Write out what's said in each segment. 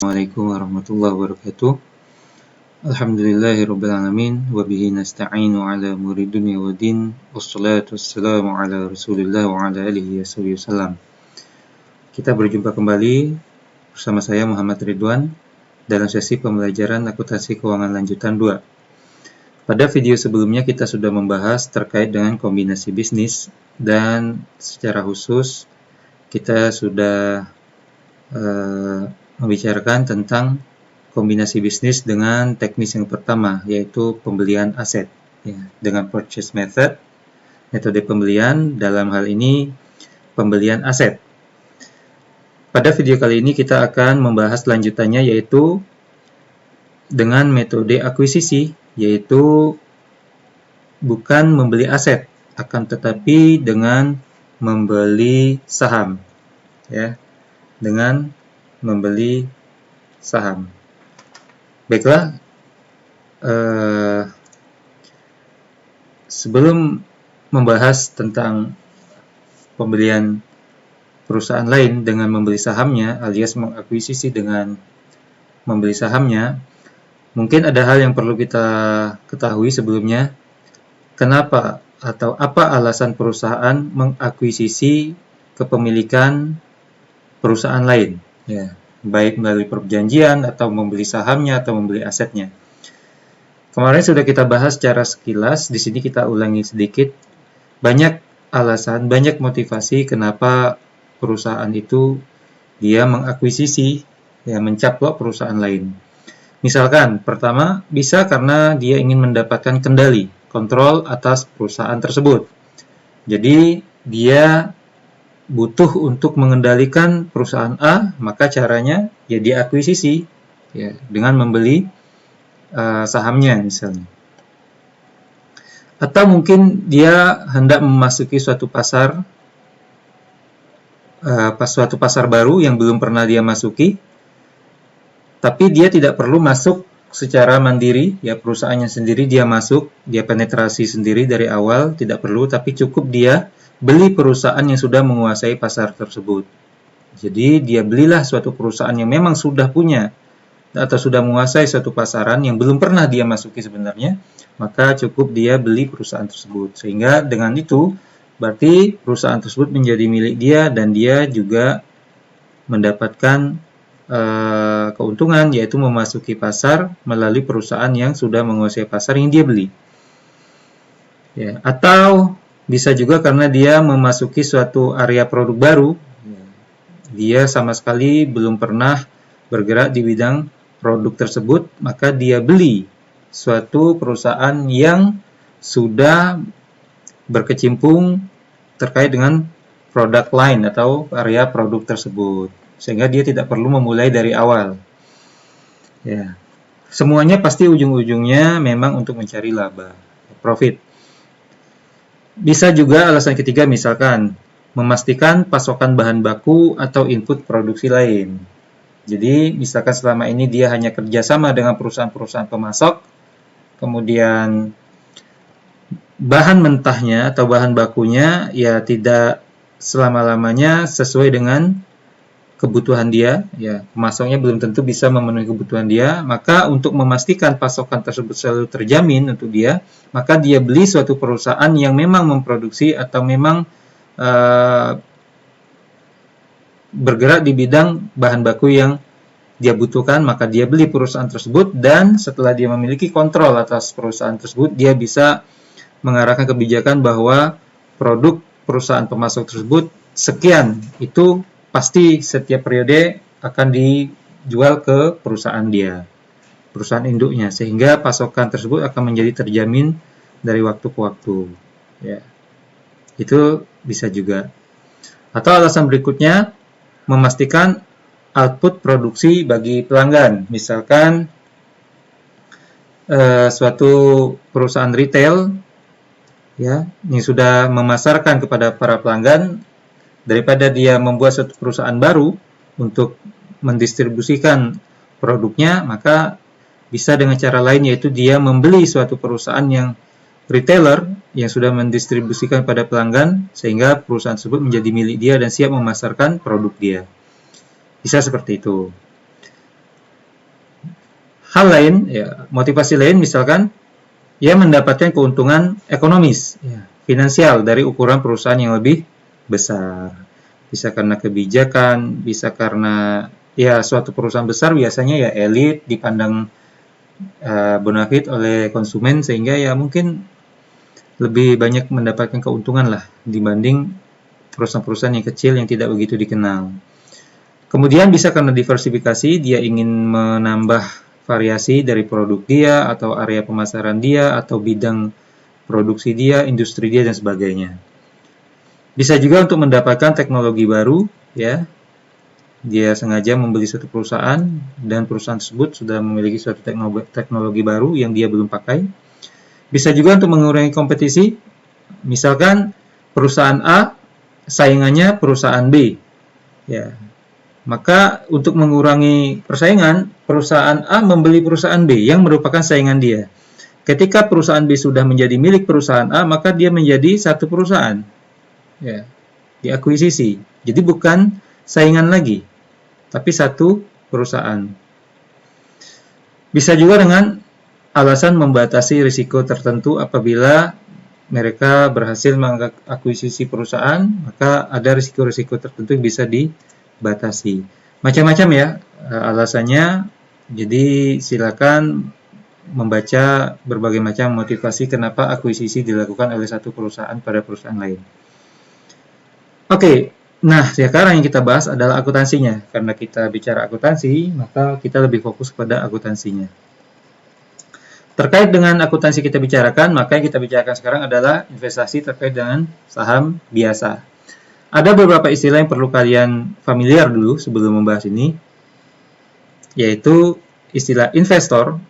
Assalamualaikum warahmatullahi wabarakatuh. Alhamdulillahirabbil alamin wa bihi nasta'inu ala umuri dunya waddin. Wassalatu wassalamu ala Rasulillah wa ala alihi wasallam. Kita berjumpa kembali bersama saya Muhammad Ridwan dalam sesi pembelajaran akuntansi keuangan lanjutan 2. Pada video sebelumnya kita sudah membahas terkait dengan kombinasi bisnis dan secara khusus kita sudah membicarakan tentang kombinasi bisnis dengan teknis yang pertama, yaitu pembelian aset dengan purchase method, metode pembelian, dalam hal ini pembelian aset. Pada video kali ini kita akan membahas lanjutannya, yaitu dengan metode akuisisi, yaitu bukan membeli aset, akan tetapi dengan membeli saham, dengan membeli saham. Baiklah, sebelum membahas tentang pembelian perusahaan lain dengan membeli sahamnya alias mengakuisisi dengan membeli sahamnya, mungkin ada hal yang perlu kita ketahui sebelumnya. Kenapa atau apa alasan perusahaan mengakuisisi kepemilikan perusahaan lain, baik melalui perjanjian atau membeli sahamnya atau membeli asetnya. Kemarin sudah kita bahas secara sekilas, di sini kita ulangi sedikit. Banyak alasan, banyak motivasi kenapa perusahaan itu dia mengakuisisi, mencaplok perusahaan lain. Misalkan, pertama, bisa karena dia ingin mendapatkan kendali, kontrol atas perusahaan tersebut. Jadi, dia butuh untuk mengendalikan perusahaan A, maka caranya diakuisisi dengan membeli sahamnya misalnya. Atau mungkin dia hendak memasuki suatu pasar baru yang belum pernah dia masuki, tapi dia tidak perlu masuk secara mandiri, perusahaannya sendiri dia masuk, dia penetrasi sendiri dari awal, tidak perlu, tapi cukup dia beli perusahaan yang sudah menguasai pasar tersebut. Jadi dia belilah suatu perusahaan yang memang sudah punya atau sudah menguasai suatu pasaran yang belum pernah dia masuki sebenarnya, maka cukup dia beli perusahaan tersebut. Sehingga dengan itu berarti perusahaan tersebut menjadi milik dia dan dia juga mendapatkan keuntungan, yaitu memasuki pasar melalui perusahaan yang sudah menguasai pasar yang dia beli. Atau bisa juga karena dia memasuki suatu area produk baru, dia sama sekali belum pernah bergerak di bidang produk tersebut, maka dia beli suatu perusahaan yang sudah berkecimpung terkait dengan produk line atau area produk tersebut, sehingga dia tidak perlu memulai dari awal. Semuanya pasti ujung-ujungnya memang untuk mencari laba, profit. Bisa juga alasan ketiga, misalkan memastikan pasokan bahan baku atau input produksi lain. Jadi misalkan selama ini dia hanya kerjasama dengan perusahaan-perusahaan pemasok, kemudian bahan mentahnya atau bahan bakunya tidak selama-lamanya sesuai dengan kebutuhan dia, pemasoknya belum tentu bisa memenuhi kebutuhan dia, maka untuk memastikan pasokan tersebut selalu terjamin untuk dia, maka dia beli suatu perusahaan yang memang memproduksi atau memang bergerak di bidang bahan baku yang dia butuhkan, maka dia beli perusahaan tersebut, dan setelah dia memiliki kontrol atas perusahaan tersebut, dia bisa mengarahkan kebijakan bahwa produk perusahaan pemasok tersebut sekian, itu pasti setiap periode akan dijual ke perusahaan dia, perusahaan induknya, sehingga pasokan tersebut akan menjadi terjamin dari waktu ke waktu. Itu bisa juga. Atau alasan berikutnya, memastikan output produksi bagi pelanggan. Misalkan suatu perusahaan retail yang sudah memasarkan kepada para pelanggan, daripada dia membuat suatu perusahaan baru untuk mendistribusikan produknya, maka bisa dengan cara lain, yaitu dia membeli suatu perusahaan yang retailer yang sudah mendistribusikan pada pelanggan, sehingga perusahaan tersebut menjadi milik dia dan siap memasarkan produk dia. Bisa seperti itu. hal lain, ya, motivasi lain misalkan ia mendapatkan keuntungan ekonomis, ya, finansial dari ukuran perusahaan yang lebih besar. Bisa karena kebijakan, bisa karena ya suatu perusahaan besar biasanya ya elit dipandang bonafit oleh konsumen sehingga ya mungkin lebih banyak mendapatkan keuntungan lah dibanding perusahaan-perusahaan yang kecil yang tidak begitu dikenal. Kemudian bisa karena diversifikasi, dia ingin menambah variasi dari produk dia atau area pemasaran dia atau bidang produksi dia, industri dia dan sebagainya. Bisa juga untuk mendapatkan teknologi baru, ya. Dia sengaja membeli suatu perusahaan dan perusahaan tersebut sudah memiliki suatu teknologi baru yang dia belum pakai. Bisa juga untuk mengurangi kompetisi. Misalkan perusahaan A saingannya perusahaan B, ya. Maka untuk mengurangi persaingan, perusahaan A membeli perusahaan B yang merupakan saingan dia. Ketika perusahaan B sudah menjadi milik perusahaan A, maka dia menjadi satu perusahaan, ya, diakuisisi. Jadi bukan saingan lagi, tapi satu perusahaan. Bisa juga dengan alasan membatasi risiko tertentu. Apabila mereka berhasil mengakuisisi perusahaan, maka ada risiko-risiko tertentu yang bisa dibatasi. Macam-macam ya alasannya. Jadi silakan membaca berbagai macam motivasi kenapa akuisisi dilakukan oleh satu perusahaan pada perusahaan lain. Oke, nah sekarang yang kita bahas adalah akuntansinya. Karena kita bicara akuntansi, maka kita lebih fokus pada akuntansinya. Terkait dengan akuntansi kita bicarakan, maka yang kita bicarakan sekarang adalah investasi terkait dengan saham biasa. Ada beberapa istilah yang perlu kalian familiar dulu sebelum membahas ini, yaitu istilah investor.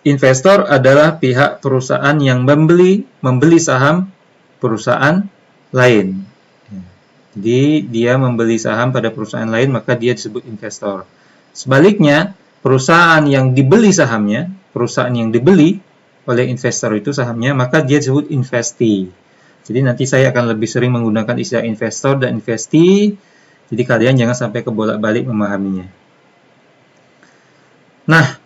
Investor adalah pihak perusahaan yang membeli saham perusahaan lain. Jadi dia membeli saham pada perusahaan lain, maka dia disebut investor. Sebaliknya, perusahaan yang dibeli sahamnya, perusahaan yang dibeli oleh investor itu sahamnya, maka dia disebut investee. Jadi nanti saya akan lebih sering menggunakan istilah investor dan investee. Jadi kalian jangan sampai kebolak-balik memahaminya. Nah,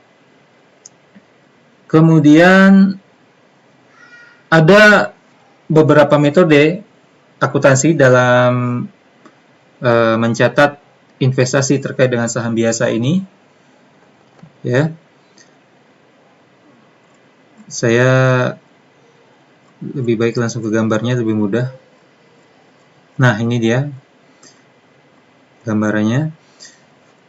kemudian ada beberapa metode akuntansi dalam mencatat investasi terkait dengan saham biasa ini. Ya, saya lebih baik langsung ke gambarnya, lebih mudah. Nah, ini dia gambarannya.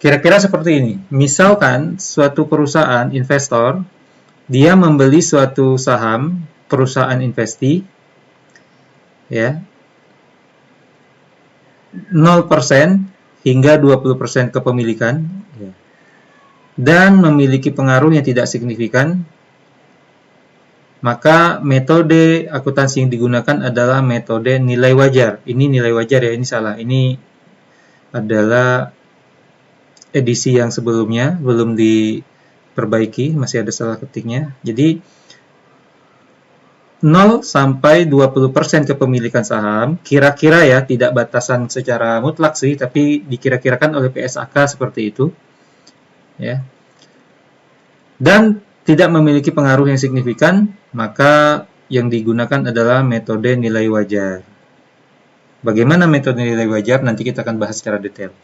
Kira-kira seperti ini. Misalkan suatu perusahaan investor, dia membeli suatu saham perusahaan investasi, ya, 0% hingga 20% kepemilikan, ya, dan memiliki pengaruh yang tidak signifikan, maka metode akuntansi yang digunakan adalah metode nilai wajar. Ini nilai wajar ya, ini salah. Ini adalah edisi yang sebelumnya, belum diperbaiki, masih ada salah ketiknya. Jadi 0 sampai 20% kepemilikan saham, kira-kira ya, tidak batasan secara mutlak sih, tapi dikira-kirakan oleh PSAK seperti itu. Ya. Dan tidak memiliki pengaruh yang signifikan, maka yang digunakan adalah metode nilai wajar. Bagaimana metode nilai wajar? Nanti kita akan bahas secara detail.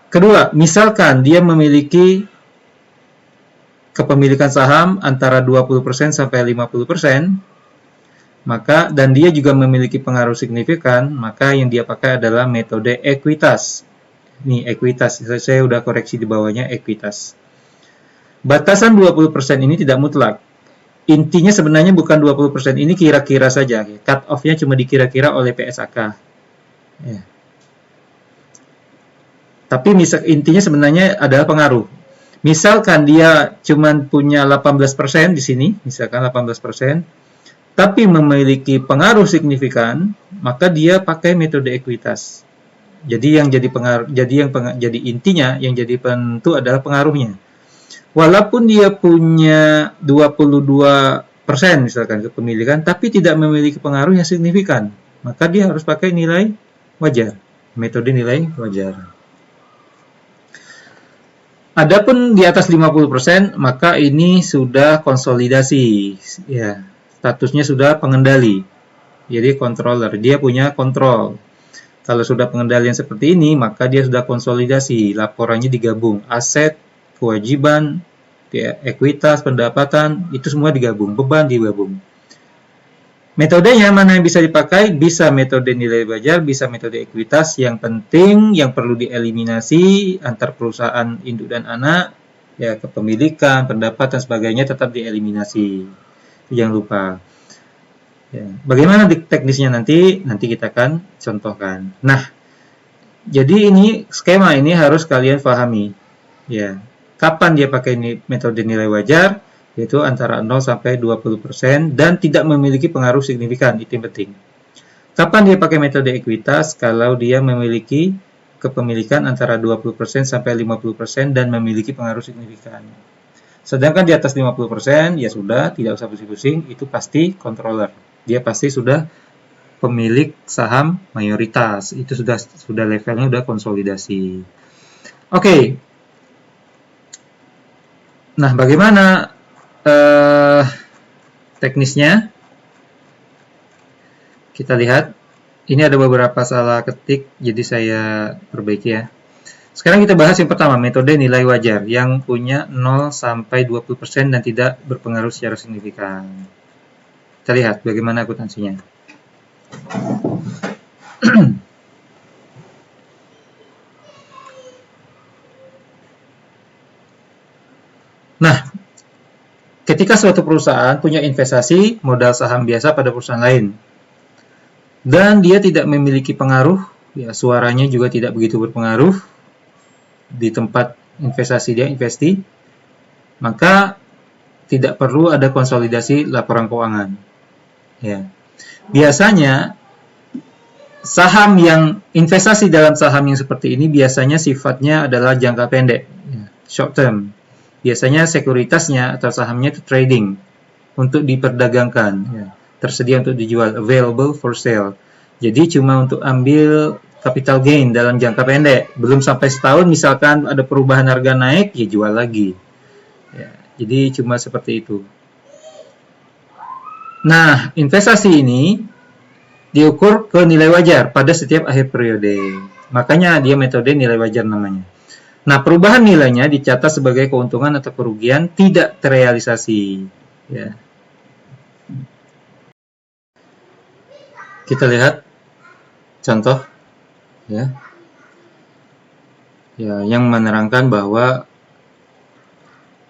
Kedua, misalkan dia memiliki kepemilikan saham antara 20% sampai 50%, maka dan dia juga memiliki pengaruh signifikan, maka yang dia pakai adalah metode ekuitas. Nih, ekuitas. Saya udah koreksi di bawahnya, ekuitas. Batasan 20% ini tidak mutlak. Intinya sebenarnya bukan 20%, ini kira-kira saja. Cut off-nya cuma dikira-kira oleh PSAK. Ya. Tapi intinya sebenarnya adalah pengaruh. Misalkan dia cuma punya 18% di sini, misalkan 18%, tapi memiliki pengaruh signifikan, maka dia pakai metode ekuitas. Jadi yang jadi pengaruh, jadi intinya yang jadi penentu adalah pengaruhnya. Walaupun dia punya 22% misalkan kepemilikan, tapi tidak memiliki pengaruh yang signifikan, maka dia harus pakai nilai wajar, metode nilai wajar. Adapun di atas 50%, maka ini sudah konsolidasi, ya. Statusnya sudah pengendali. Jadi controller, dia punya kontrol. Kalau sudah pengendalian seperti ini, maka dia sudah konsolidasi, laporannya digabung, aset, kewajiban, ya, ekuitas, pendapatan, itu semua digabung, beban digabung. Metodenya mana yang bisa dipakai? Bisa metode nilai wajar, bisa metode ekuitas. Yang penting, yang perlu dieliminasi antar perusahaan induk dan anak, ya kepemilikan, pendapatan, sebagainya tetap dieliminasi. Jangan lupa. Ya. Bagaimana teknisnya nanti? Nanti kita akan contohkan. Nah, jadi ini skema ini harus kalian pahami. Ya, kapan dia pakai metode nilai wajar? Yaitu antara 0 sampai 20% dan tidak memiliki pengaruh signifikan, itu yang penting. Kapan dia pakai metode ekuitas? Kalau dia memiliki kepemilikan antara 20% sampai 50% dan memiliki pengaruh signifikan. Sedangkan di atas 50%, ya sudah, tidak usah pusing-pusing, itu pasti controller. Dia pasti sudah pemilik saham mayoritas, itu sudah levelnya sudah konsolidasi. Oke. Nah, bagaimana teknisnya? Kita lihat, ini ada beberapa salah ketik, jadi saya perbaiki ya. Sekarang kita bahas yang pertama, metode nilai wajar yang punya 0 sampai 20% dan tidak berpengaruh secara signifikan. Kita lihat bagaimana akuntansinya. Nah, ketika suatu perusahaan punya investasi modal saham biasa pada perusahaan lain, dan dia tidak memiliki pengaruh, ya suaranya juga tidak begitu berpengaruh di tempat investasi dia investi, maka tidak perlu ada konsolidasi laporan keuangan. Ya. Biasanya saham yang investasi dalam saham yang seperti ini biasanya sifatnya adalah jangka pendek, ya, short term. Biasanya sekuritasnya atau sahamnya itu trading untuk diperdagangkan, ya, tersedia untuk dijual, available for sale. Jadi cuma untuk ambil capital gain dalam jangka pendek, belum sampai setahun misalkan ada perubahan harga naik, ya jual lagi. Ya, jadi cuma seperti itu. Nah, investasi ini diukur ke nilai wajar pada setiap akhir periode. Makanya dia metode nilai wajar namanya. Nah, perubahan nilainya dicatat sebagai keuntungan atau kerugian tidak terrealisasi. Ya. Kita lihat contoh, ya, yang menerangkan bahwa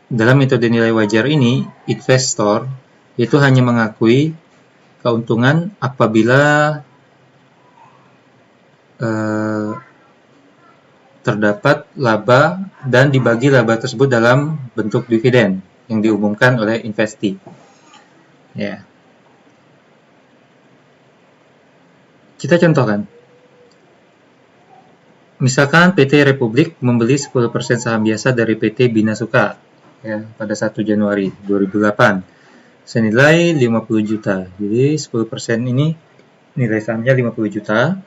dalam metode nilai wajar ini, investor itu hanya mengakui keuntungan apabila terdapat laba dan dibagi laba tersebut dalam bentuk dividen yang diumumkan oleh investee. Ya. Kita contohkan. Misalkan PT Republik membeli 10% saham biasa dari PT Bina Sukha, ya, pada 1 Januari 2008 senilai 50 juta. Jadi 10% ini nilai sahamnya 50 juta.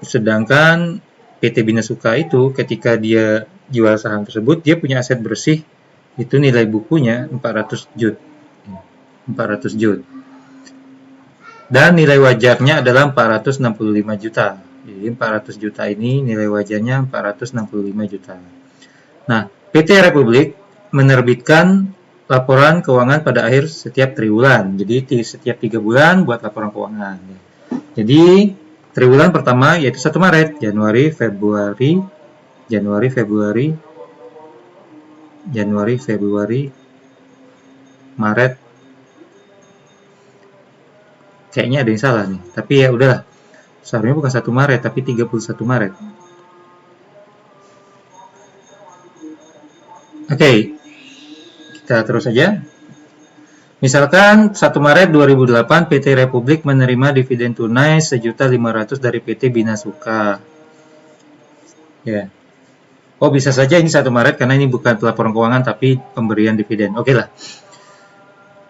Sedangkan PT Bina Sukha itu ketika dia jual saham tersebut, dia punya aset bersih, itu nilai bukunya 400 jut. 400 jut. Dan nilai wajarnya adalah 465 juta. Jadi 400 juta ini nilai wajarnya 465 juta. Nah, PT Republik menerbitkan laporan keuangan pada akhir setiap triwulan. Jadi setiap 3 bulan buat laporan keuangan. Jadi triwulan pertama yaitu 1 Maret, Januari, Februari, Maret. Kayaknya ada yang salah nih, tapi ya udahlah. Seharusnya bukan 1 Maret, tapi 31 Maret. Oke, kita terus saja. Misalkan 1 Maret 2008 PT Republik menerima dividen tunai 1.500.000 dari PT Bina Sukha. Ya. Oh, bisa saja ini 1 Maret karena ini bukan laporan keuangan tapi pemberian dividen. Oke lah.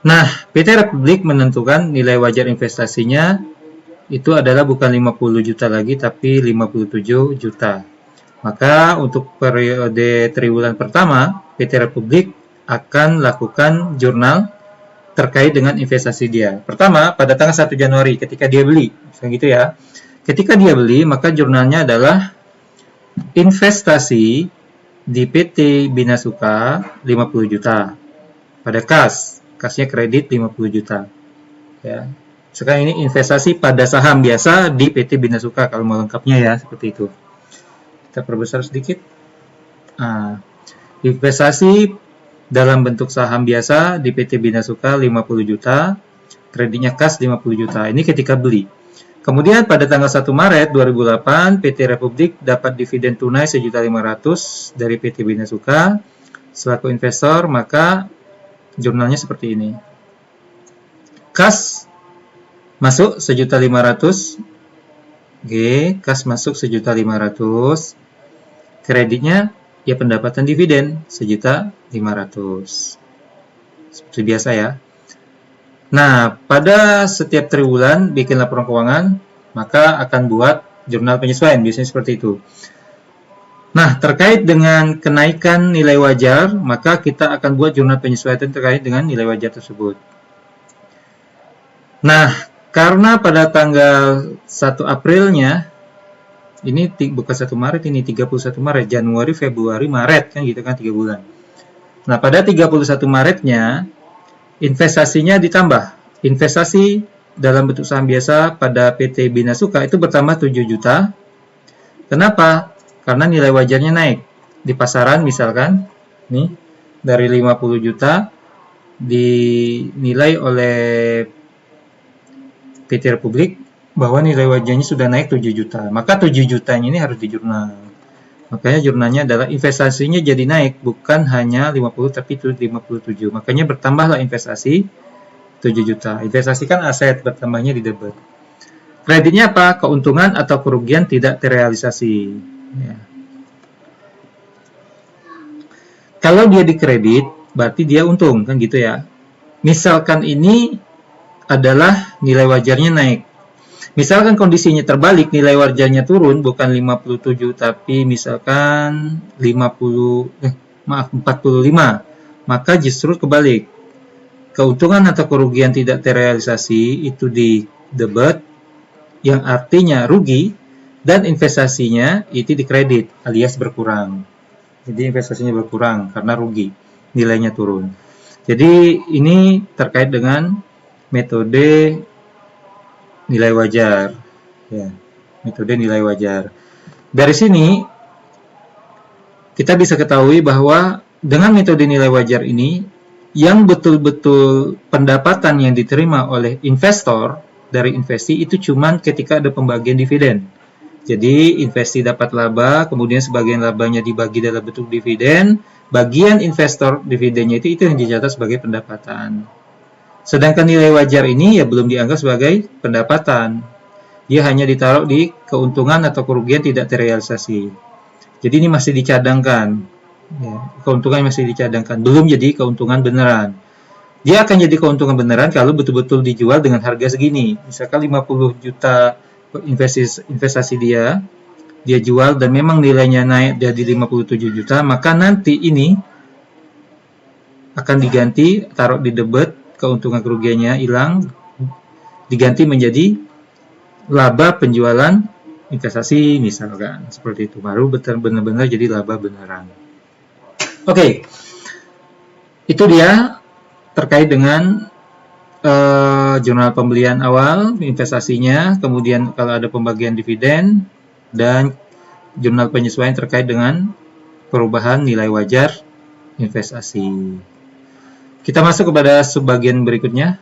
Nah, PT Republik menentukan nilai wajar investasinya itu adalah bukan 50 juta lagi tapi 57 juta. Maka untuk periode triwulan pertama, PT Republik akan lakukan jurnal terkait dengan investasi dia. Pertama, pada tanggal 1 Januari ketika dia beli, misalnya gitu ya. Ketika dia beli, maka jurnalnya adalah investasi di PT Bina Sukha 50 juta. Pada kasnya kredit 50 juta. Ya. Sekarang ini investasi pada saham biasa di PT Bina Sukha kalau mau lengkapnya ya, seperti itu. Kita perbesar sedikit. Nah, investasi dalam bentuk saham biasa di PT Bina Sukha 50 juta, kreditnya kas 50 juta. Ini ketika beli. Kemudian pada tanggal 1 Maret 2008, PT Republik dapat dividen tunai 1.500.000 dari PT Bina Sukha. Selaku investor, maka jurnalnya seperti ini. Kas masuk 1.500.000. Oke, kas masuk 1.500.000. Kreditnya ya pendapatan dividen 1.500.000. Seperti biasa ya. Nah, pada setiap triwulan bikin laporan keuangan, maka akan buat jurnal penyesuaian, biasanya seperti itu. Nah, terkait dengan kenaikan nilai wajar, maka kita akan buat jurnal penyesuaian terkait dengan nilai wajar tersebut. Nah, karena pada tanggal 1 Aprilnya, ini bukan 1 Maret, ini 31 Maret, Januari, Februari, Maret, kan gitu kan 3 bulan. Nah, pada 31 Maretnya, investasinya ditambah. Investasi dalam bentuk saham biasa pada PT Bina Sukha itu bertambah 7 juta. Kenapa? Karena nilai wajarnya naik. Di pasaran misalkan, nih, dari 50 juta dinilai oleh PT Republik bahwa nilai wajarnya sudah naik 7 juta. Maka 7 jutanya ini harus dijurnal. Makanya jurnalnya adalah investasinya jadi naik, bukan hanya 50 tapi 57. Makanya bertambahlah investasi 7 juta. Investasi kan aset, bertambahnya di debit. Kreditnya apa? Keuntungan atau kerugian tidak terrealisasi. Ya. Kalau dia dikredit, berarti dia untung, kan gitu ya. Misalkan ini adalah nilai wajarnya naik. Misalkan kondisinya terbalik, nilai wajarnya turun, bukan 57 tapi misalkan 45, maka justru kebalik. Keuntungan atau kerugian tidak terrealisasi itu di debit, yang artinya rugi, dan investasinya itu dikredit alias berkurang. Jadi investasinya berkurang karena rugi, nilainya turun. Jadi ini terkait dengan metode nilai wajar, ya, metode nilai wajar. Dari sini kita bisa ketahui bahwa dengan metode nilai wajar ini, yang betul-betul pendapatan yang diterima oleh investor dari investasi itu cuma ketika ada pembagian dividen. Jadi investasi dapat laba, kemudian sebagian labanya dibagi dalam bentuk dividen, bagian investor dividennya itu yang dicatat sebagai pendapatan. Sedangkan nilai wajar ini ya belum dianggap sebagai pendapatan. Dia hanya ditaruh di keuntungan atau kerugian tidak terrealisasi. Jadi ini masih dicadangkan. Ya, keuntungan masih dicadangkan. Belum jadi keuntungan beneran. Dia akan jadi keuntungan beneran kalau betul-betul dijual dengan harga segini. Misalkan 50 juta investasi dia jual dan memang nilainya naik jadi 57 juta, maka nanti ini akan diganti, taruh di debit, keuntungan kerugiannya hilang, diganti menjadi laba penjualan investasi misalkan, seperti itu, baru benar-benar jadi laba beneran. Oke, itu dia terkait dengan jurnal pembelian awal, investasinya, kemudian kalau ada pembagian dividen, dan jurnal penyesuaian terkait dengan perubahan nilai wajar investasi. Kita masuk kepada subbagian berikutnya,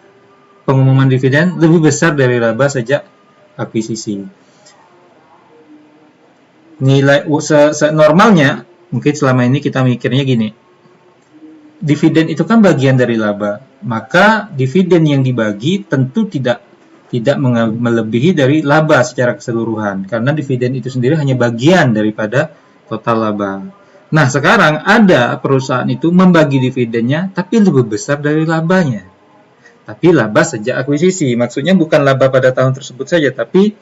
pengumuman dividen lebih besar dari laba sejak akuisisi. Nilai normalnya, mungkin selama ini kita mikirnya gini, dividen itu kan bagian dari laba, maka dividen yang dibagi tentu tidak melebihi dari laba secara keseluruhan, karena dividen itu sendiri hanya bagian daripada total laba. Nah, sekarang ada perusahaan itu membagi dividennya tapi lebih besar dari labanya. Tapi laba sejak akuisisi, maksudnya bukan laba pada tahun tersebut saja, tapi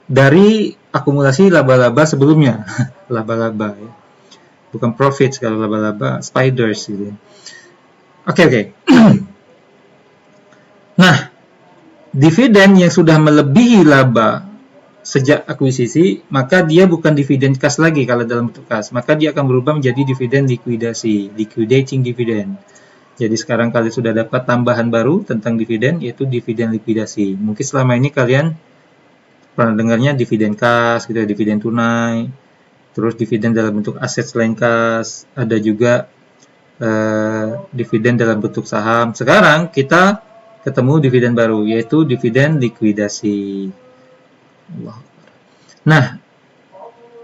dari akumulasi laba-laba sebelumnya. Laba-laba ya. Bukan profit, kalau laba-laba spiders gitu. Oke. Nah, dividen yang sudah melebihi laba sejak akuisisi, maka dia bukan dividen kas lagi kalau dalam bentuk kas, maka dia akan berubah menjadi dividen likuidasi, liquidating dividend. Jadi sekarang kalian sudah dapat tambahan baru tentang dividen, yaitu dividen likuidasi. Mungkin selama ini kalian pernah dengarnya dividen kas, gitu, dividen tunai, terus dividen dalam bentuk aset selain kas, ada juga dividen dalam bentuk saham. Sekarang kita ketemu dividen baru, yaitu dividen likuidasi. Nah,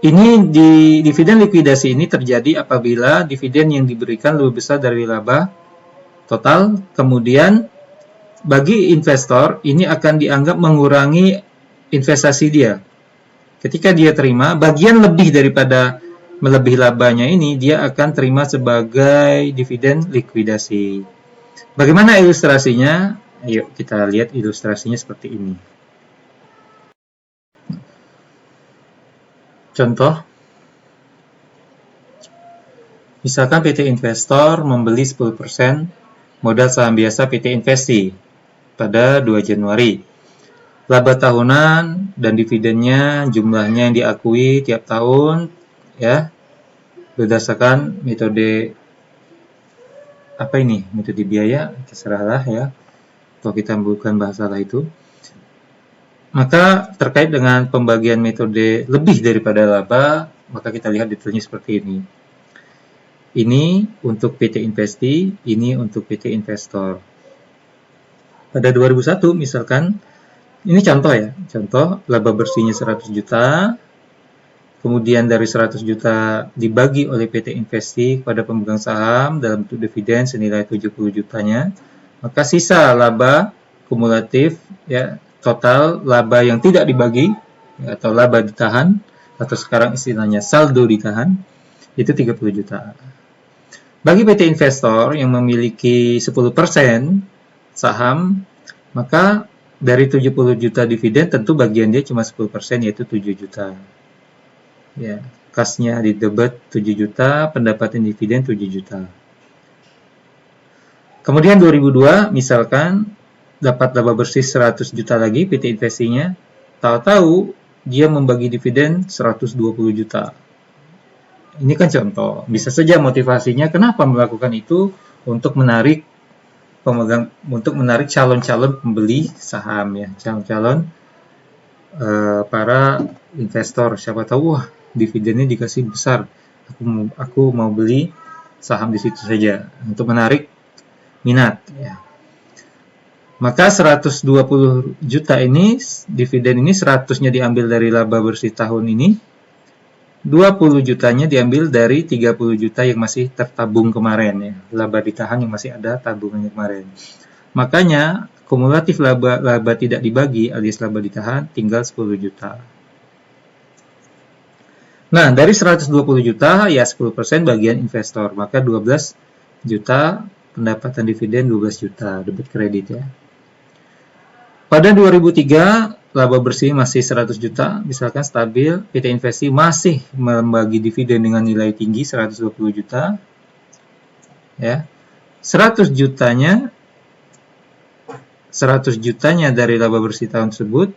ini di dividen likuidasi ini terjadi apabila dividen yang diberikan lebih besar dari laba total, kemudian bagi investor ini akan dianggap mengurangi investasi dia. Ketika dia terima bagian lebih daripada melebihi labanya ini, dia akan terima sebagai dividen likuidasi. Bagaimana ilustrasinya? Ayo kita lihat ilustrasinya seperti ini. Contoh, misalkan PT Investor membeli 10% modal saham biasa PT Investi pada 2 Januari. Laba tahunan dan dividennya jumlahnya yang diakui tiap tahun ya berdasarkan metode metode biaya, terserahlah ya kalau kita bukan bahasa lah itu. Maka terkait dengan pembagian metode lebih daripada laba, maka kita lihat detailnya seperti ini. Ini untuk PT Investi, ini untuk PT Investor. Pada 2001 misalkan, ini contoh ya, contoh laba bersihnya 100 juta, kemudian dari 100 juta dibagi oleh PT Investi kepada pemegang saham dalam bentuk dividen senilai 70 jutanya, maka sisa laba kumulatif ya total laba yang tidak dibagi ya, atau laba ditahan atau sekarang istilahnya saldo ditahan itu 30 juta. Bagi PT Investor yang memiliki 10% saham, maka dari 70 juta dividen tentu bagian dia cuma 10% yaitu 7 juta. Ya, kasnya di debit 7 juta, pendapatan dividen 7 juta. Kemudian 2002 misalkan dapat laba bersih 100 juta lagi PT Investinya, tahu-tahu dia membagi dividen 120 juta. Ini kan contoh, bisa saja motivasinya kenapa melakukan itu untuk menarik pemegang, untuk menarik calon-calon pembeli saham ya, calon-calon para investor. Siapa tahu wah dividennya dikasih besar, aku mau beli saham di situ saja untuk menarik minat ya. Maka 120 juta ini, dividen ini 100-nya diambil dari laba bersih tahun ini, 20 jutanya diambil dari 30 juta yang masih tertabung kemarin ya, laba ditahan yang masih ada tabungannya kemarin. Makanya kumulatif laba tidak dibagi alias laba ditahan tinggal 10 juta. Nah, dari 120 juta ya 10% bagian investor, maka 12 juta pendapatan dividen 12 juta debit kredit ya. Pada 2003 laba bersih masih 100 juta, misalkan stabil, PT Investi masih membagi dividen dengan nilai tinggi 120 juta. Ya. 100 jutanya dari laba bersih tahun tersebut.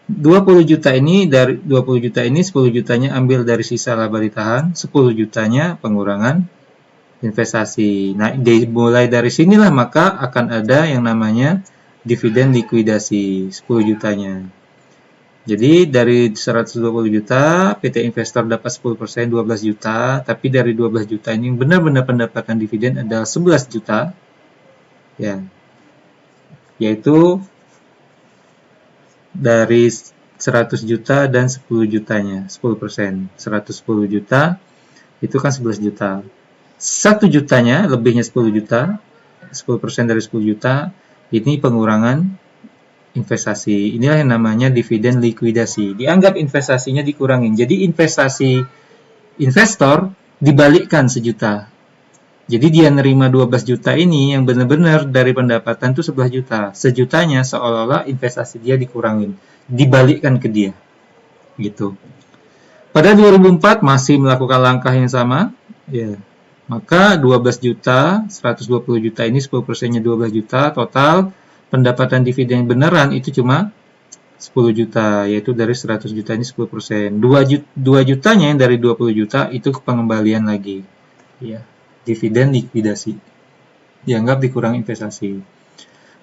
20 juta ini 10 jutanya ambil dari sisa laba ditahan, 10 jutanya pengurangan investasi. Nah, mulai dari sinilah maka akan ada yang namanya dividen likuidasi 10 jutanya. Jadi dari 120 juta, PT Investor dapat 10% 12 juta, tapi dari 12 juta ini benar-benar pendapatan dividen adalah 11 juta. Ya. Yaitu dari 100 juta dan 10 jutanya, 10%. 110 juta itu kan 11 juta. 1 jutanya, lebihnya 10 juta, 10% dari 10 juta, ini pengurangan investasi. Inilah yang namanya dividen likuidasi. Dianggap investasinya dikurangin. Jadi investasi investor dibalikkan sejuta. Jadi dia nerima 12 juta ini yang benar-benar dari pendapatan itu 11 juta. Sejutanya seolah-olah investasi dia dikurangin. Dibalikkan ke dia. gitu. Pada 2004 masih melakukan langkah yang sama, ya. Maka 12 juta, 120 juta ini 10%-nya 12 juta, total pendapatan dividen beneran itu cuma 10 juta, yaitu dari 100 juta ini 10%. 2 jutanya yang dari 20 juta itu pengembalian lagi. Ya, dividen likuidasi. Dianggap dikurang investasi.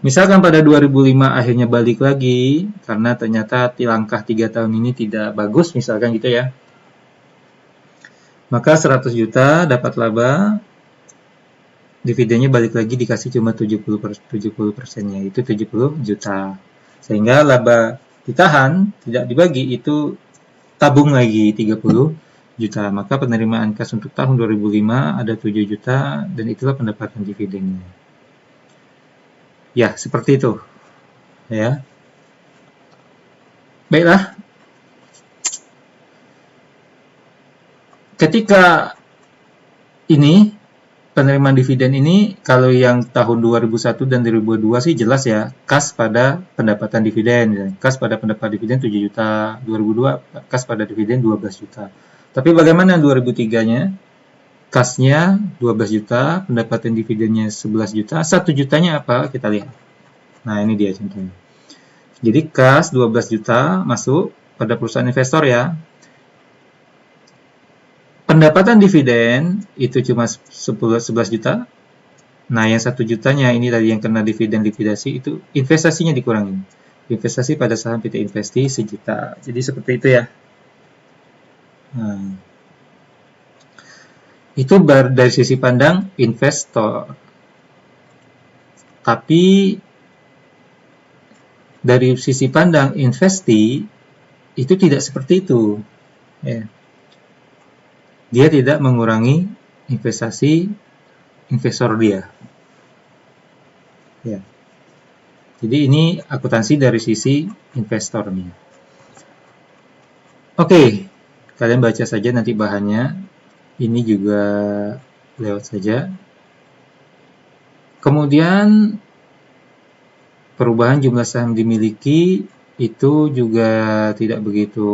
Misalkan pada 2005 akhirnya balik lagi, karena ternyata langkah 3 tahun ini tidak bagus, misalkan gitu ya. Maka 100 juta dapat laba, dividennya balik lagi dikasih cuma 70%-nya, itu 70 juta. Sehingga laba ditahan, tidak dibagi, itu tabung lagi 30 juta. Maka penerimaan kas untuk tahun 2005 ada 7 juta, dan itulah pendapatan dividennya. Ya, seperti itu. Ya. Baiklah. Ketika ini penerimaan dividen ini, kalau yang tahun 2001 dan 2002 sih jelas ya, kas pada pendapatan dividen. Kas pada pendapatan dividen 7 juta, 2002 kas pada dividen 12 juta. Tapi bagaimana 2003-nya? Kasnya 12 juta, pendapatan dividennya 11 juta, 1 jutanya apa? Kita lihat. Nah, ini dia contohnya. Jadi kas 12 juta masuk pada perusahaan investor ya. Pendapatan dividen itu cuma 11 juta. Nah, yang 1 jutanya ini tadi yang kena dividen likuidasi itu investasinya dikurangi. Investasi pada saham PT Investi 1 juta. Jadi seperti itu ya. Nah, itu dari sisi pandang investor. Tapi dari sisi pandang investi itu tidak seperti itu. Ya. Dia tidak mengurangi investasi investor dia. Ya. Jadi ini akuntansi dari sisi investornya. Oke, kalian baca saja nanti bahannya. Ini juga lewat saja. Kemudian perubahan jumlah saham dimiliki itu juga tidak begitu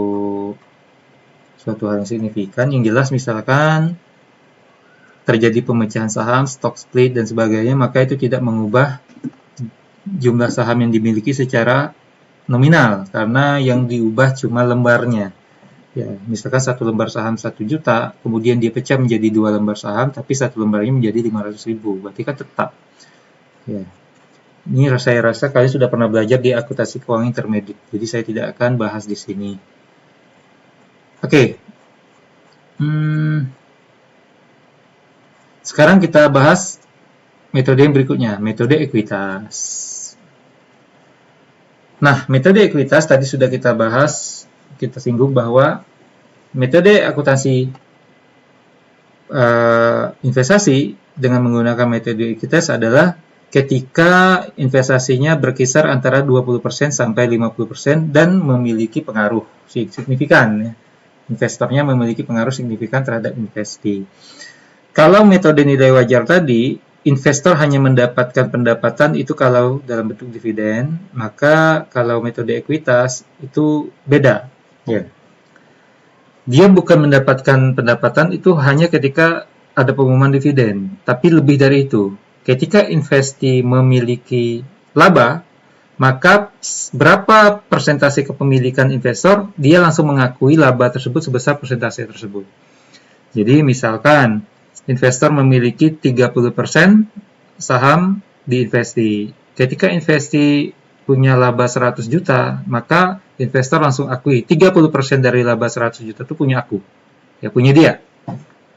suatu hal yang signifikan. Yang jelas misalkan terjadi pemecahan saham, stock split dan sebagainya, maka itu tidak mengubah jumlah saham yang dimiliki secara nominal, karena yang diubah cuma lembarnya. Ya, misalkan satu lembar saham 1 juta, kemudian dia pecah menjadi 2 lembar saham, tapi satu lembarnya menjadi 500.000, berarti kan tetap. Ya. Ini saya rasa kalian sudah pernah belajar di akuntansi keuangan intermediate, jadi saya tidak akan bahas di sini. Oke. Sekarang kita bahas metode yang berikutnya, metode ekuitas. Nah, metode ekuitas tadi sudah kita bahas, kita singgung bahwa metode akuntansi investasi dengan menggunakan metode ekuitas adalah ketika investasinya berkisar antara 20% sampai 50% dan memiliki pengaruh signifikan. Investornya memiliki pengaruh signifikan terhadap investasi. Kalau metode nilai wajar tadi, investor hanya mendapatkan pendapatan itu kalau dalam bentuk dividen, maka kalau metode ekuitas itu beda. Ya. Dia bukan mendapatkan pendapatan itu hanya ketika ada pengumuman dividen, tapi lebih dari itu. Ketika investi memiliki laba, maka berapa persentase kepemilikan investor, dia langsung mengakui laba tersebut sebesar persentase tersebut. Jadi misalkan investor memiliki 30% saham di investi. Ketika investi punya laba 100 juta, maka investor langsung akui 30% dari laba 100 juta itu punya aku. Ya, punya dia.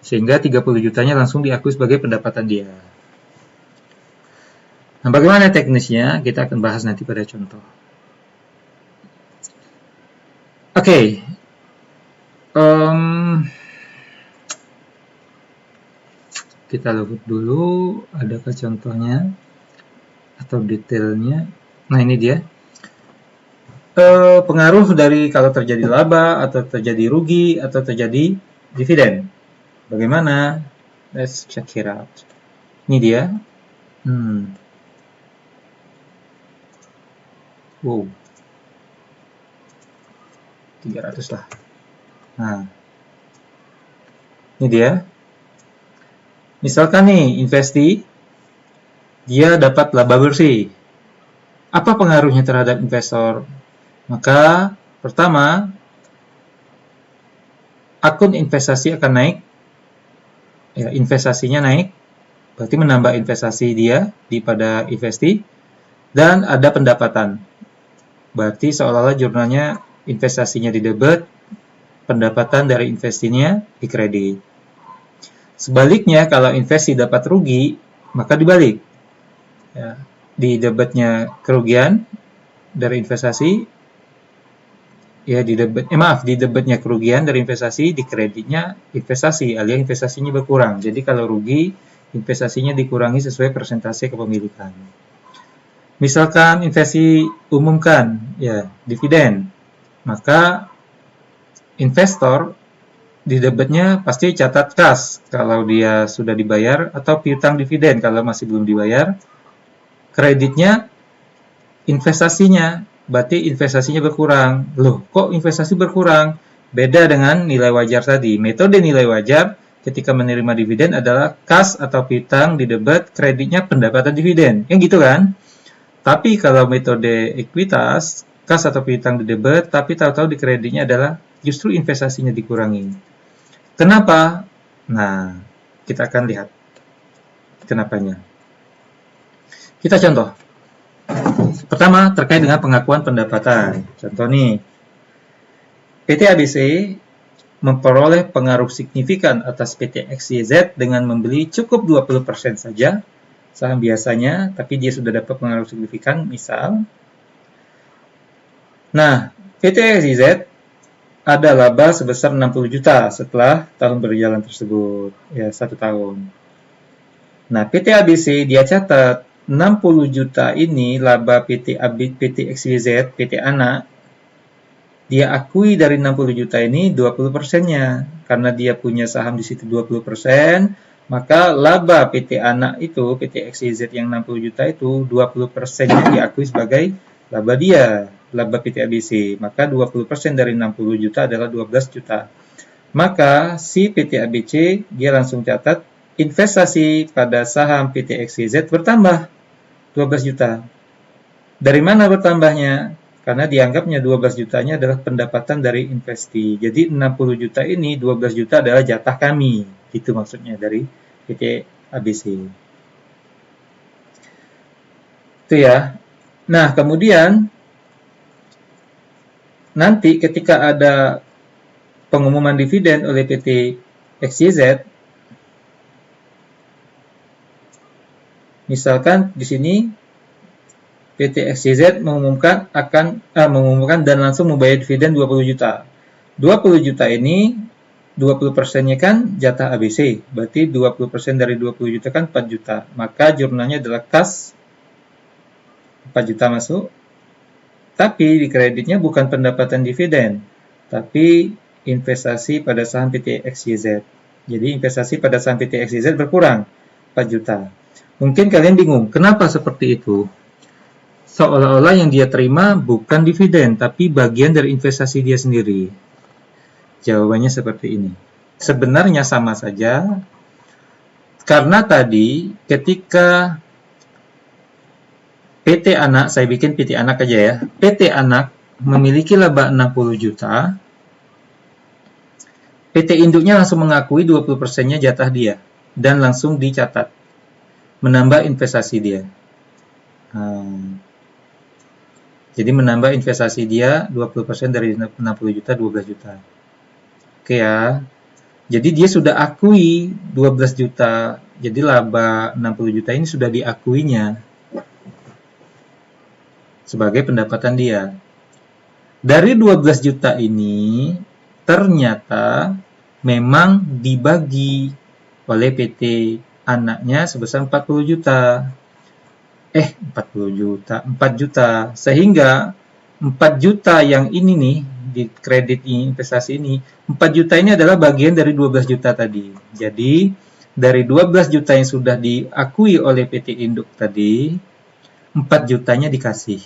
Sehingga 30 jutanya langsung diakui sebagai pendapatan dia. Nah, bagaimana teknisnya? Kita akan bahas nanti pada contoh. Oke. Kita lihat dulu, adakah contohnya atau detailnya. Nah, ini dia. Pengaruh dari kalau terjadi laba atau terjadi rugi atau terjadi dividen. Bagaimana? Let's check it out. Ini dia. Wow. 300 lah. Nah, ini dia. Misalkan nih, investasi, dia dapat laba bersih. Apa pengaruhnya terhadap investor? Maka, pertama, akun investasi akan naik. Ya, investasinya naik, berarti menambah investasi dia pada investasi, dan ada pendapatan. Berarti seolah-olah jurnalnya investasinya di debit, pendapatan dari investasinya di kredit. Sebaliknya, kalau investasi dapat rugi, maka dibalik. Ya, di debitnya kerugian dari investasi, ya di debitnya kerugian dari investasi, di kreditnya investasi, alias investasinya berkurang. Jadi kalau rugi, investasinya dikurangi sesuai persentase kepemilikan. Misalkan investasi umumkan, ya dividen, maka investor di debitnya pasti catat kas kalau dia sudah dibayar, atau piutang dividen kalau masih belum dibayar. Kreditnya investasinya, berarti investasinya berkurang. Loh, kok investasi berkurang? Beda dengan nilai wajar tadi. Metode nilai wajar ketika menerima dividen adalah kas atau piutang di debit, kreditnya pendapatan dividen. Yang gitu kan? Tapi kalau metode ekuitas, kas atau piutang di debit, tapi tahu-tahu di kreditnya adalah justru investasinya dikurangi. Kenapa? Nah, kita akan lihat kenapanya. Kita contoh. Pertama, terkait dengan pengakuan pendapatan. Contoh nih, PT ABC memperoleh pengaruh signifikan atas PT XYZ dengan membeli cukup 20% saja saham biasanya, tapi dia sudah dapat pengaruh signifikan, misal. Nah, PT XYZ ada laba sebesar 60 juta setelah tahun berjalan tersebut, ya 1 tahun. Nah, PT ABC dia catat 60 juta ini laba PT XYZ, PT anak, dia akui dari 60 juta ini 20%-nya. Karena dia punya saham di situ 20%, maka laba PT anak itu, PT XYZ yang 60 juta itu, 20%-nya diakui sebagai laba dia, laba PT ABC. Maka 20% dari 60 juta adalah 12 juta. Maka si PT ABC dia langsung catat investasi pada saham PT XYZ bertambah 12 juta. Dari mana bertambahnya? Karena dianggapnya 12 jutanya adalah pendapatan dari investasi. Jadi 60 juta ini, 12 juta adalah jatah kami. Itu maksudnya dari PT ABC. Itu ya. Nah, kemudian nanti ketika ada pengumuman dividen oleh PT XYZ, misalkan di sini PT XYZ mengumumkan dan langsung membayar dividen 20 juta. 20 juta ini 20%-nya kan jatah ABC, berarti 20% dari 20 juta kan 4 juta. Maka jurnalnya adalah kas 4 juta masuk. Tapi di kreditnya bukan pendapatan dividen, tapi investasi pada saham PT XYZ. Jadi investasi pada saham PT XYZ berkurang 4 juta. Mungkin kalian bingung, kenapa seperti itu? Seolah-olah yang dia terima bukan dividen, tapi bagian dari investasi dia sendiri. Jawabannya seperti ini. Sebenarnya sama saja, karena tadi ketika PT anak, saya bikin PT anak aja ya, PT anak memiliki laba 60 juta, PT induknya langsung mengakui 20%-nya jatah dia, dan langsung dicatat, menambah investasi dia. Jadi menambah investasi dia 20% dari 60 juta, 12 juta. Oke ya. Jadi dia sudah akui 12 juta. Jadi laba 60 juta ini sudah diakuinya sebagai pendapatan dia. Dari 12 juta ini ternyata memang dibagi oleh PT anaknya sebesar 40 juta. 40 juta, 4 juta. Sehingga 4 juta yang ini nih, di kredit ini, investasi ini, 4 juta ini adalah bagian dari 12 juta tadi. Jadi, dari 12 juta yang sudah diakui oleh PT Induk tadi, 4 jutanya dikasih.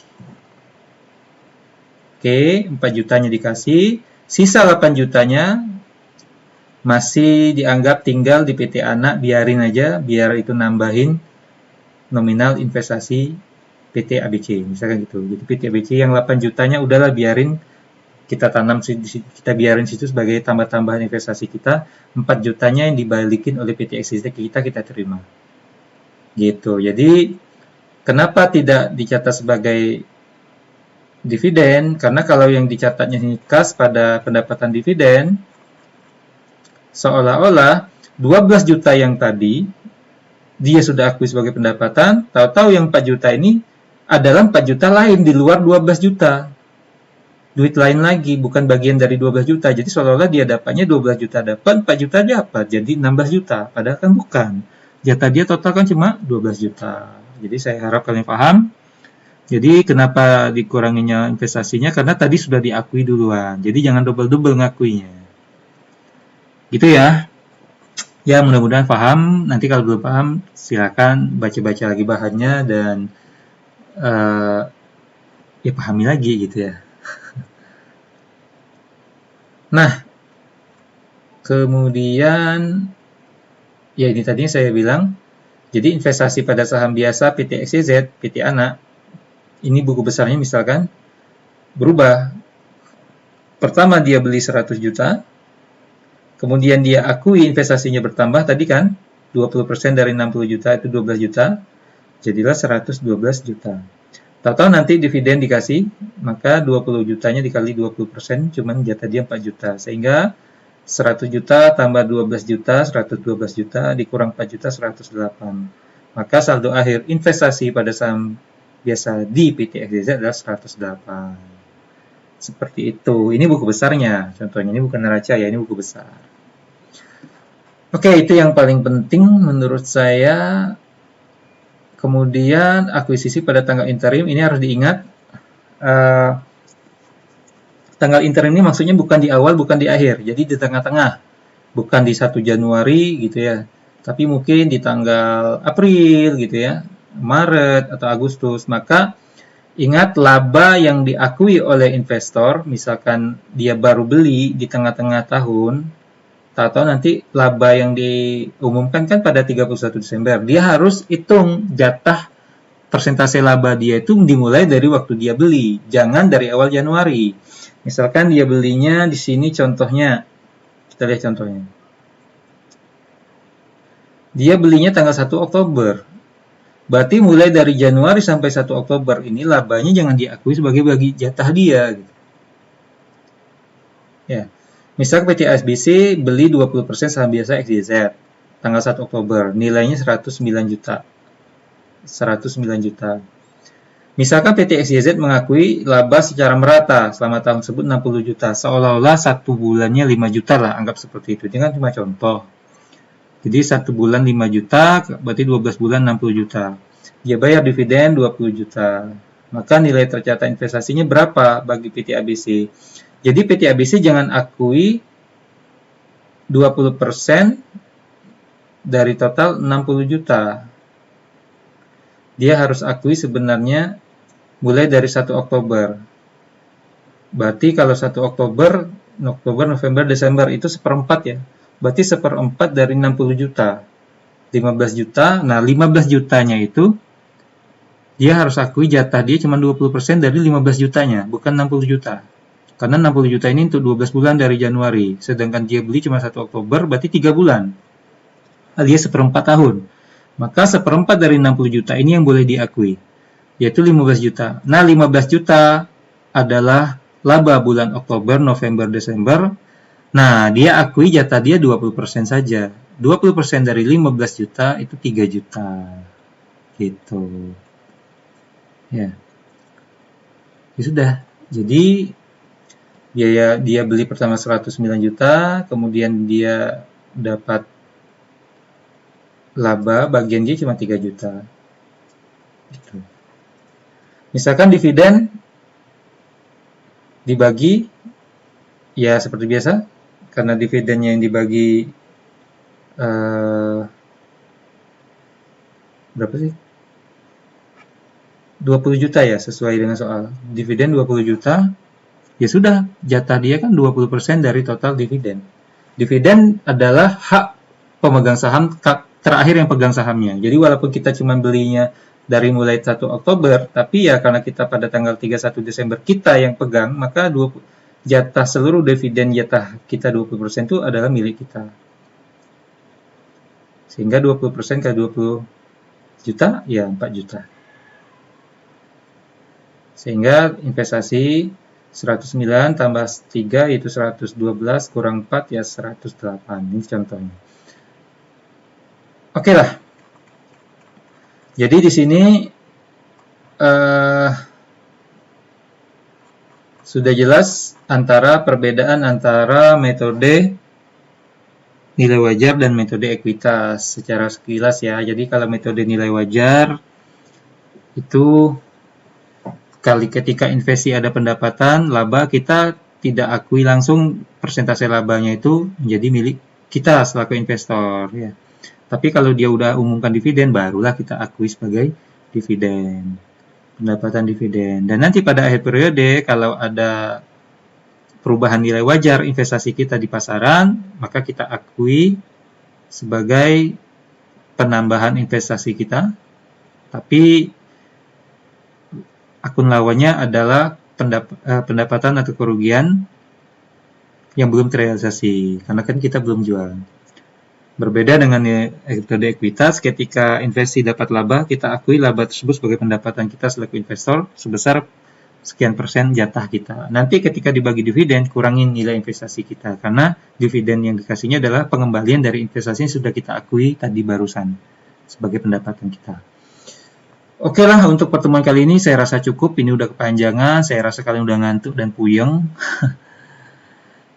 oke, 4 jutanya dikasih, sisa 8 jutanya masih dianggap tinggal di PT anak, biarin aja, biar itu nambahin nominal investasi PT ABC, misalkan gitu. Jadi PT ABC yang 8 jutanya udahlah biarin kita tanam, kita biarin situ sebagai tambah-tambahan investasi kita, 4 jutanya yang dibalikin oleh PT XYZ ke kita terima. Gitu. Jadi kenapa tidak dicatat sebagai dividen? Karena kalau yang dicatatnya ini kas pada pendapatan dividen, seolah-olah 12 juta yang tadi dia sudah akui sebagai pendapatan, tahu-tahu yang 4 juta ini adalah 4 juta lain di luar 12 juta. Duit lain lagi, bukan bagian dari 12 juta. Jadi seolah-olah dia dapatnya 12 juta dapat, 4 juta dapat. Jadi 16 juta. Padahal kan bukan. Jatah dia total kan cuma 12 juta. Jadi saya harap kalian paham. Jadi kenapa dikuranginya investasinya? Karena tadi sudah diakui duluan. Jadi jangan double-double ngakuinya. Gitu ya. Ya mudah-mudahan paham. Nanti kalau belum paham silakan baca-baca lagi bahannya dan ya pahami lagi gitu ya. Nah, kemudian ya ini tadinya saya bilang, jadi investasi pada saham biasa PT XYZ, PT anak, ini buku besarnya misalkan berubah. Pertama dia beli 100 juta, kemudian dia akui investasinya bertambah tadi kan, 20% dari 60 juta itu 12 juta, jadilah 112 juta. Tahu-tahu nanti dividen dikasih, maka 20 jutanya dikali 20%, cuman jatah dia 4 juta. Sehingga 100 juta tambah 12 juta, 112 juta, dikurang 4 juta, 108. Maka saldo akhir investasi pada saham biasa di PT XYZ adalah 108. Seperti itu. Ini buku besarnya. Contohnya ini bukan neraca ya, ini buku besar. Oke, itu yang paling penting menurut saya. Kemudian akuisisi pada tanggal interim ini harus diingat. Tanggal interim ini maksudnya bukan di awal, bukan di akhir. Jadi di tengah-tengah. Bukan di 1 Januari gitu ya. Tapi mungkin di tanggal April gitu ya. Maret atau Agustus. Maka ingat laba yang diakui oleh investor, misalkan dia baru beli di tengah-tengah tahun, tahu-tahu nanti laba yang diumumkan kan pada 31 Desember. Dia harus hitung jatah persentase laba dia itu dimulai dari waktu dia beli, jangan dari awal Januari. Misalkan dia belinya di sini contohnya, kita lihat contohnya. Dia belinya tanggal 1 Oktober. Berarti mulai dari Januari sampai 1 Oktober ini labanya jangan diakui sebagai bagi jatah dia. Gitu. Ya. Misal PT ASBC beli 20% saham biasa XYZ tanggal 1 Oktober, nilainya 109 juta. 109 juta. Misalkan PT XYZ mengakui laba secara merata selama tahun tersebut 60 juta, seolah-olah satu bulannya 5 juta lah, anggap seperti itu. Ini kan cuma contoh. Jadi 1 bulan 5 juta, berarti 12 bulan 60 juta. Dia bayar dividen 20 juta. Maka nilai tercatat investasinya berapa bagi PT ABC? Jadi PT ABC jangan akui 20% dari total 60 juta. Dia harus akui sebenarnya mulai dari 1 Oktober. Berarti kalau 1 Oktober, November, Desember itu seperempat ya. Berarti seperempat dari 60 juta. 15 juta, nah 15 jutanya itu dia harus akui jatah dia cuma 20% dari 15 jutanya, bukan 60 juta. Karena 60 juta ini untuk 12 bulan dari Januari, sedangkan dia beli cuma 1 Oktober, berarti 3 bulan. Alias seperempat tahun. Maka seperempat dari 60 juta ini yang boleh diakui, yaitu 15 juta. Nah, 15 juta adalah laba bulan Oktober, November, Desember. Nah, dia akui jatah dia 20% saja. 20% dari 15 juta itu 3 juta. Gitu. Ya. Ya sudah. Jadi biaya dia beli pertama 109 juta, kemudian dia dapat laba, bagian dia cuma 3 juta. Gitu. Misalkan dividen dibagi, ya seperti biasa, karena dividennya yang dibagi berapa sih? 20 juta ya, sesuai dengan soal. Dividen 20 juta, ya sudah, jatah dia kan 20% dari total dividen. Dividen adalah hak pemegang saham terakhir yang pegang sahamnya. Jadi walaupun kita cuma belinya dari mulai 1 Oktober, tapi ya karena kita pada tanggal 31 Desember kita yang pegang, maka jatah seluruh dividen jatah kita 20% itu adalah milik kita. Sehingga 20% kali 20 juta, ya 4 juta. Sehingga investasi 109 tambah 3 itu 112 kurang 4 ya 108. Ini contohnya. Oke lah. Jadi di sini sudah jelas perbedaan antara metode nilai wajar dan metode ekuitas secara sekilas ya. Jadi kalau metode nilai wajar itu ketika investasi ada pendapatan laba, kita tidak akui langsung persentase labanya itu menjadi milik kita selaku investor ya. Tapi kalau dia udah umumkan dividen, barulah kita akui sebagai dividen, pendapatan dividen. Dan nanti pada akhir periode kalau ada perubahan nilai wajar investasi kita di pasaran, maka kita akui sebagai penambahan investasi kita, tapi akun lawannya adalah pendapatan atau kerugian yang belum terrealisasi, karena kan kita belum jual. Berbeda dengan metode ekuitas, ketika investasi dapat laba, kita akui laba tersebut sebagai pendapatan kita selaku investor sebesar sekian persen jatah kita. Nanti ketika dibagi dividen, kurangin nilai investasi kita, karena dividen yang dikasihnya adalah pengembalian dari investasi yang sudah kita akui tadi barusan sebagai pendapatan kita. Oke lah, untuk pertemuan kali ini saya rasa cukup. Ini udah kepanjangan, saya rasa kalian udah ngantuk dan puyeng.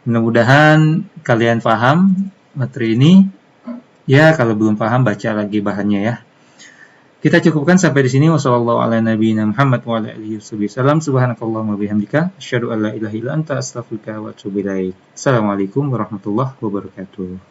Mudah-mudahan kalian paham materi ini. Ya, kalau belum paham baca lagi bahannya ya. Kita cukupkan sampai di sini. Wassalamualaikum warahmatullahi wabarakatuh. Subhanakallahumma bihamdika asyhadu an la ilaha illa anta astaghfiruka wa atubu ilaik. Assalamualaikum warahmatullahi wabarakatuh.